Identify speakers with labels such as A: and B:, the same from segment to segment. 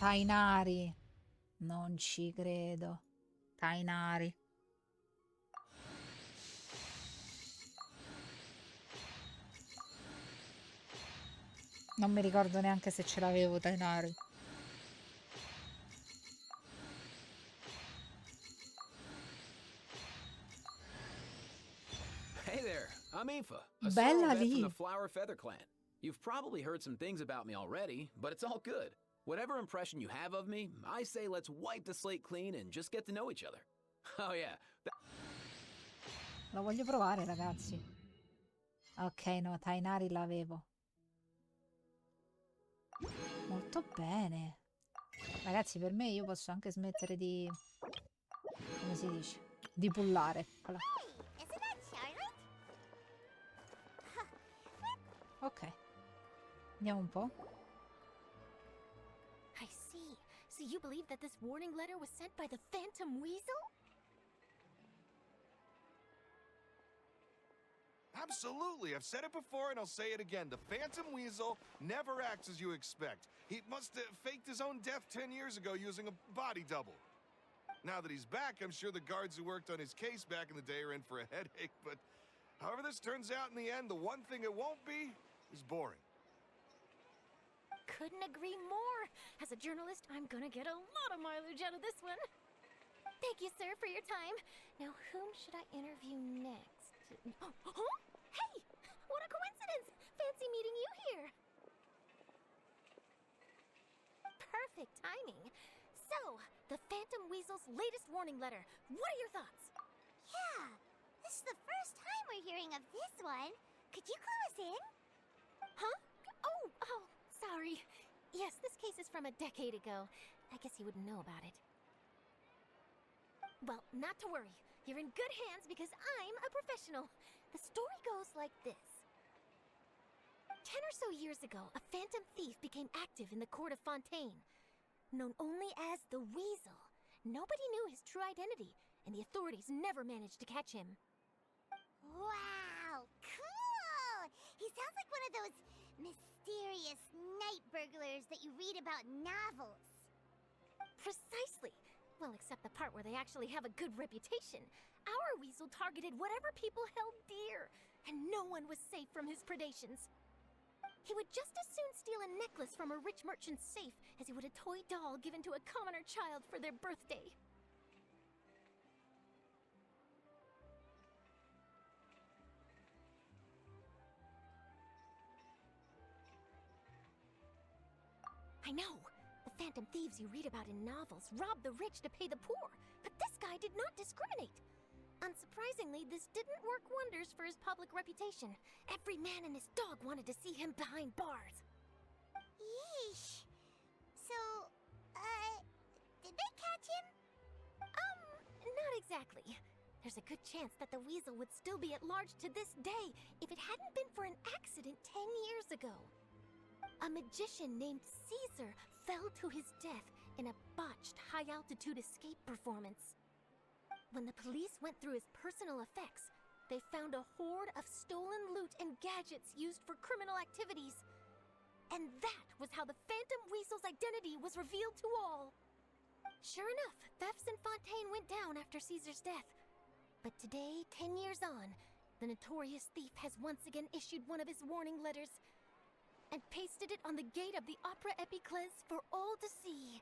A: Tainari. Non ci credo. Tainari. Non mi ricordo neanche se ce l'avevo Tainari.
B: Hey there, I'm Aoife, a
A: Bella
B: sorrel vet from
A: lì.
B: the Flower Feather clan. You've probably heard some things about me already, but it's all good. Whatever impression you have of me, I say let's wipe the slate clean and just get to know each other. Oh yeah.
A: Lo voglio provare, ragazzi. Ok, no, Tainari l'avevo. Molto bene. Ragazzi, per me io posso anche smettere di... come si dice? Di pullare. Voilà. Ok. Andiamo un po'.
C: I see. So you believe that this warning letter was sent by the Phantom Weasel?
D: Absolutely. I've said it before and I'll say it again. The Phantom Weasel never acts as you expect. He must have faked his own death 10 years ago using a body double. Now that he's back, I'm sure the guards who worked on his case back in the day are in for a headache, but however this turns out in the end, the one thing it won't be is boring.
C: Couldn't agree more. As a journalist, I'm gonna get a lot of mileage out of this one. Thank you, sir, for your time. Now, whom should I interview next? Huh? Hey! What a coincidence! Fancy meeting you here. Perfect timing. So, the Phantom Weasel's latest warning letter. What are your thoughts?
E: Yeah, this is the first time we're hearing of this one. Could you clue us in?
C: Huh? Oh, sorry. Yes, this case is from a decade ago. I guess you wouldn't know about it. Well, not to worry. You're in good hands because I'm a professional. The story goes like this. 10 or so years ago, a phantom thief became active in the court of Fontaine. Known only as the Weasel, nobody knew his true identity, and the authorities never managed to catch him.
E: Wow, cool! He sounds like one of those mysterious night burglars that you read about in novels.
C: Precisely. Well, except the part where they actually have a good reputation. Our Weasel targeted whatever people held dear, and no one was safe from his predations. He would just as soon steal a necklace from a rich merchant's safe as he would a toy doll given to a commoner child for their birthday. I know! The phantom thieves you read about in novels rob the rich to pay the poor, but this guy did not discriminate. Unsurprisingly, this didn't work wonders for his public reputation. Every man and his dog wanted to see him behind bars.
E: Yeesh. So, did they catch him?
C: Not exactly. There's a good chance that the Weasel would still be at large to this day if it hadn't been for an accident 10 years ago. A magician named Caesar fell to his death in a botched high-altitude escape performance. When the police went through his personal effects, they found a hoard of stolen loot and gadgets used for criminal activities. And that was how the Phantom Weasel's identity was revealed to all. Sure enough, thefts in Fontaine went down after Caesar's death. But today, 10 years on, the notorious thief has once again issued one of his warning letters and pasted it on the gate of the Opera Epiclese for all to see.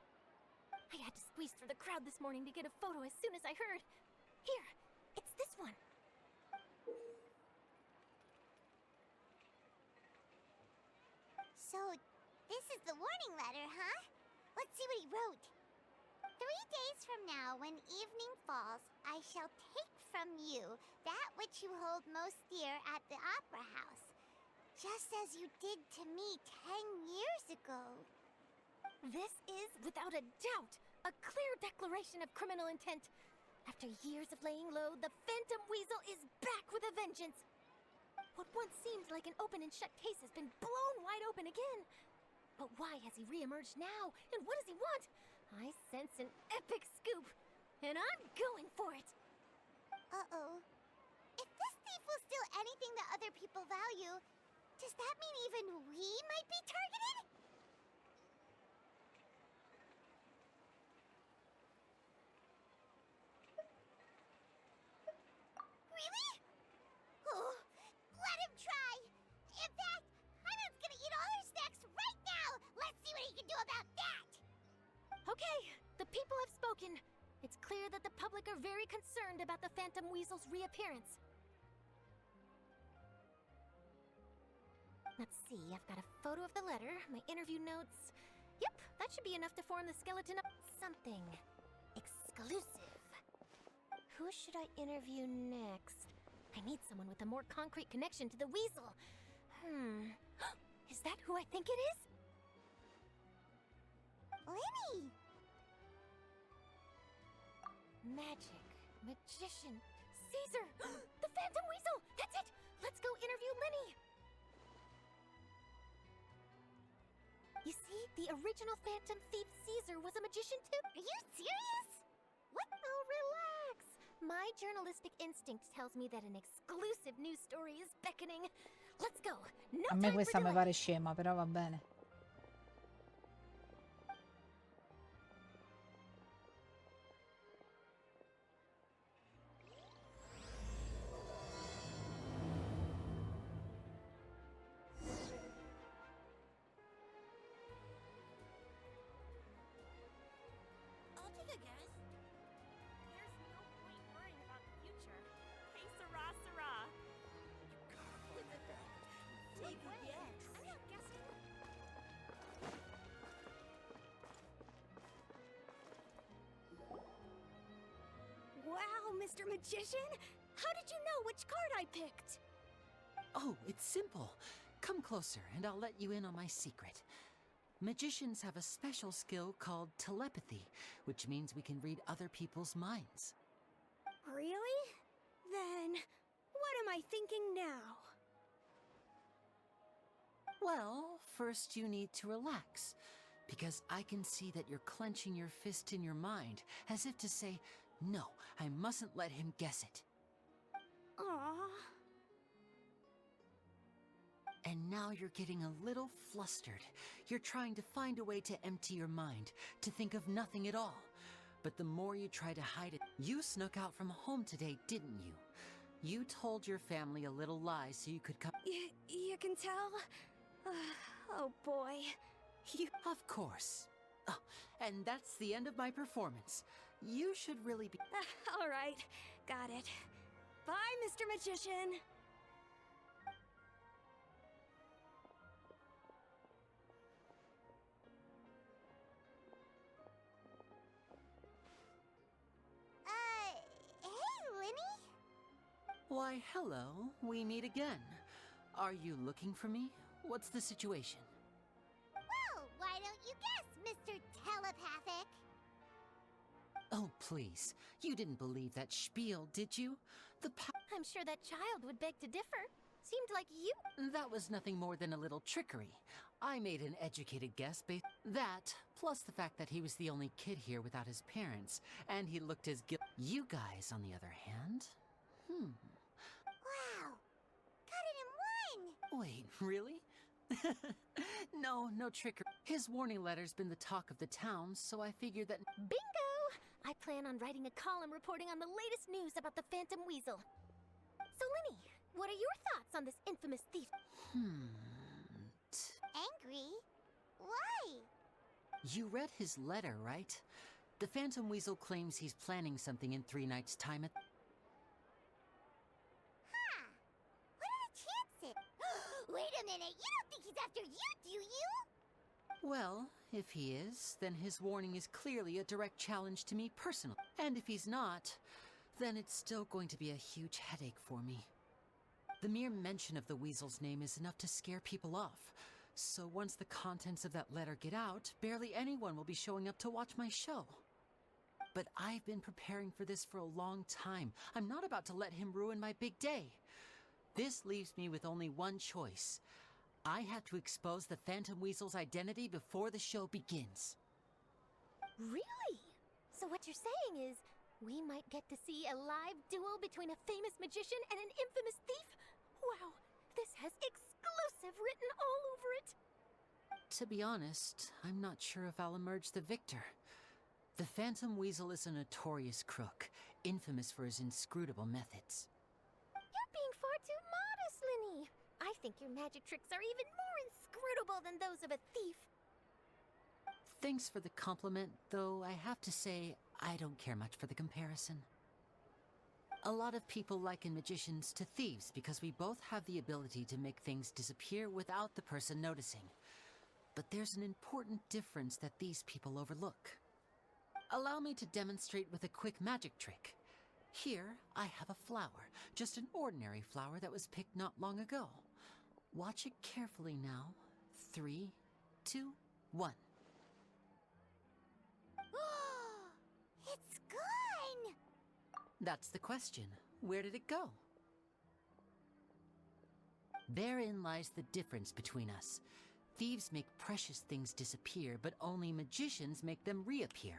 C: I had to squeeze through the crowd this morning to get a photo as soon as I heard. Here, it's this one.
E: So, this is the warning letter, huh? Let's see what he wrote. 3 days from now, when evening falls, I shall take from you that which you hold most dear at the Opera House, just as you did to me 10 years ago.
C: This is, without a doubt, a clear declaration of criminal intent. After years of laying low, the Phantom Weasel is back with a vengeance. What once seemed like an open and shut case has been blown wide open again. But why has he re-emerged now? And what does he want? I sense an epic scoop, and I'm going for it.
E: Uh-oh. If this thief will steal anything that other people value, does that mean even we might be targeted? about that?
C: Okay, the people have spoken. It's clear that the public are very concerned about the Phantom Weasel's reappearance. Let's see, I've got a photo of the letter, my interview notes. Yep, that should be enough to form the skeleton of something exclusive. Who should I interview next? I need someone with a more concrete connection to the weasel. Is that who I think it is?
E: Lenny!
C: Magic, magician, Caesar! The Phantom Weasel! That's it! Let's go interview Lenny! You see, the original Phantom Thief Caesar was a magician too.
E: Are you serious?
C: What? Oh, relax. My journalistic instinct tells me that an exclusive news story is beckoning. Let's go. No
A: A me
C: time
A: questa
C: for
A: mi
C: delay.
A: pare scema, però va bene.
F: I'll take a guess. There's no point worrying about the future. Hey, Sarah, Sarah. Take a guess.
C: I'm not guessing.
F: Wow, Mr. Magician! How did you know which card I picked?
G: Oh, it's simple. Come closer and I'll let you in on my secret. Magicians have a special skill called telepathy, which means we can read other people's minds.
F: Really? Then, what am I thinking now?
G: Well, first you need to relax, because I can see that you're clenching your fist in your mind, as if to say, no, I mustn't let him guess it.
F: Aww.
G: And now you're getting a little flustered. You're trying to find a way to empty your mind, to think of nothing at all. But the more you try to hide it, you snuck out from home today, didn't you? You told your family a little lie so you could come.
F: You can tell? Oh boy. You.
G: Of course. Oh, and that's the end of my performance. You should really be.
F: Alright, got it. Bye, Mr. Magician.
E: Hey, Lenny?
G: Why, hello. We meet again. Are you looking for me? What's the situation?
E: Well, why don't you guess, Mr. Telepathic?
G: Oh, please. You didn't believe that spiel, did you?
C: I'm sure that child would beg to differ. Seemed like you.
G: That was nothing more than a little trickery. I made an educated guess based that, plus the fact that he was the only kid here without his parents, and he looked as You guys, on the other hand?
E: Wow, got it in one!
G: Wait, really? No trickery. His warning letter's been the talk of the town, so I figured that.
C: Bingo! I plan on writing a column reporting on the latest news about the Phantom Weasel. So, Lenny, what are your thoughts on this infamous thief?
E: Angry? Why?
G: You read his letter, right? The Phantom Weasel claims he's planning something in 3 nights' time at.
E: Huh. What are the chances? Wait a minute, you don't think he's after you, do you?
G: Well, if he is, then his warning is clearly a direct challenge to me personally. And if he's not, then it's still going to be a huge headache for me. The mere mention of the Weasel's name is enough to scare people off. So once the contents of that letter get out, barely anyone will be showing up to watch my show. But I've been preparing for this for a long time. I'm not about to let him ruin my big day. This leaves me with only one choice. I have to expose the Phantom Weasel's identity before the show begins.
C: Really? So what you're saying is, we might get to see a live duel between a famous magician and an infamous thief? Wow, this has exclusive written all over it.
G: To be honest, I'm not sure if I'll emerge the victor. The Phantom Weasel is a notorious crook, infamous for his inscrutable methods.
C: You're being far too modest, Lenny. I think your magic tricks are even more inscrutable than those of a thief.
G: Thanks for the compliment, though I have to say I don't care much for the comparison. A lot of people liken magicians to thieves because we both have the ability to make things disappear without the person noticing. But there's an important difference that these people overlook. Allow me to demonstrate with a quick magic trick. Here, I have a flower, just an ordinary flower that was picked not long ago. Watch it carefully now. 3, 2, 1.
E: It's gone!
G: That's the question. Where did it go? Therein lies the difference between us. Thieves make precious things disappear, but only magicians make them reappear.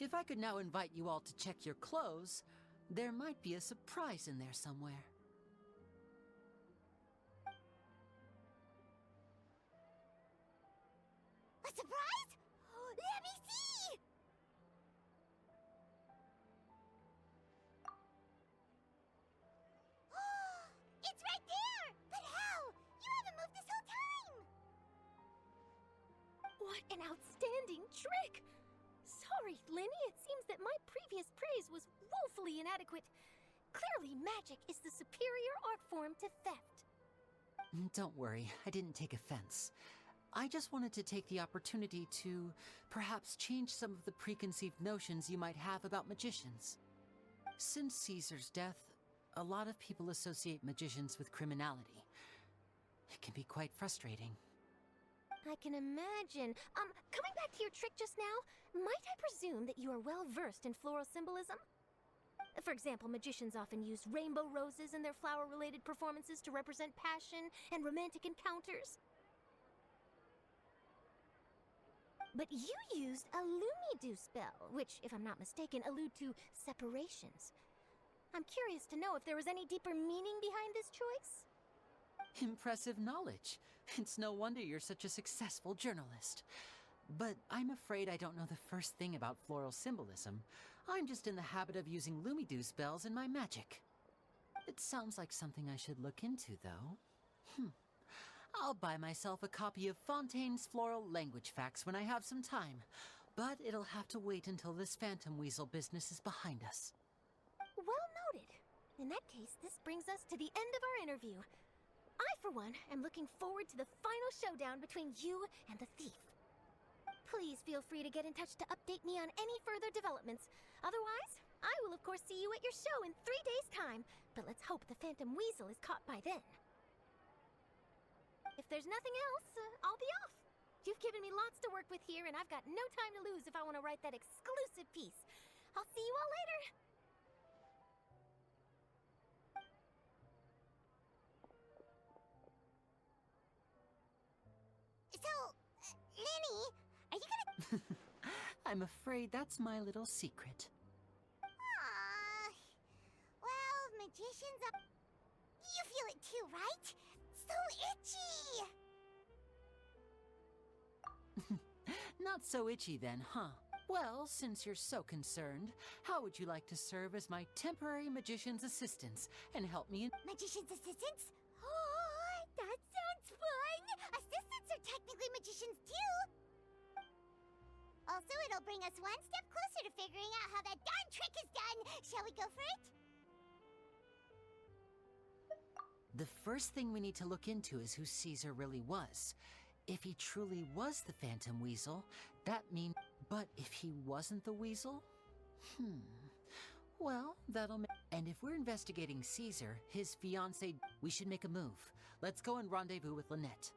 G: If I could now invite you all to check your clothes, there might be a surprise in there somewhere.
E: A surprise? Let me see! It's right there! But how? You haven't moved this whole time!
C: What an outstanding trick! Sorry, Lenny, it seems that my previous praise was woefully inadequate. Clearly, magic is the superior art form to theft.
G: Don't worry, I didn't take offense. I just wanted to take the opportunity to perhaps change some of the preconceived notions you might have about magicians. Since Caesar's death, a lot of people associate magicians with criminality. It can be quite frustrating.
C: I can imagine. Coming back to your trick just now, might I presume that you are well versed in floral symbolism? For example, magicians often use rainbow roses in their flower-related performances to represent passion and romantic encounters. But you used a Lumidu spell, which, if I'm not mistaken, allude to separations. I'm curious to know if there was any deeper meaning behind this choice?
G: Impressive knowledge. It's no wonder you're such a successful journalist. But I'm afraid I don't know the first thing about floral symbolism. I'm just in the habit of using Lumidu spells in my magic. It sounds like something I should look into, though. I'll buy myself a copy of Fontaine's Floral Language Facts when I have some time. But it'll have to wait until this phantom weasel business is behind us.
C: Well noted. In that case, this brings us to the end of our interview. I, for one, am looking forward to the final showdown between you and the thief. Please feel free to get in touch to update me on any further developments. Otherwise, I will of course see you at your show in 3 days' time, but let's hope the Phantom Weasel is caught by then. If there's nothing else, I'll be off. You've given me lots to work with here, and I've got no time to lose if I want to write that exclusive piece. I'll see you all later.
E: So, Lenny, are you gonna...
G: I'm afraid that's my little secret.
E: Well, magicians are... You feel it too, right? So itchy!
G: Not so itchy then, huh? Well, since you're so concerned, how would you like to serve as my temporary magician's assistants and help me in...
E: Magician's assistants? Oh, that sounds fun! Assistants are technically magicians too! Also, it'll bring us one step closer to figuring out how that darn trick is done! Shall we go for it?
G: The first thing we need to look into is who Caesar really was. If he truly was the Phantom Weasel, that means... But if he wasn't the Weasel? Well, that'll make... And if we're investigating Caesar, his fiancée, we should make a move. Let's go and rendezvous with Lynette.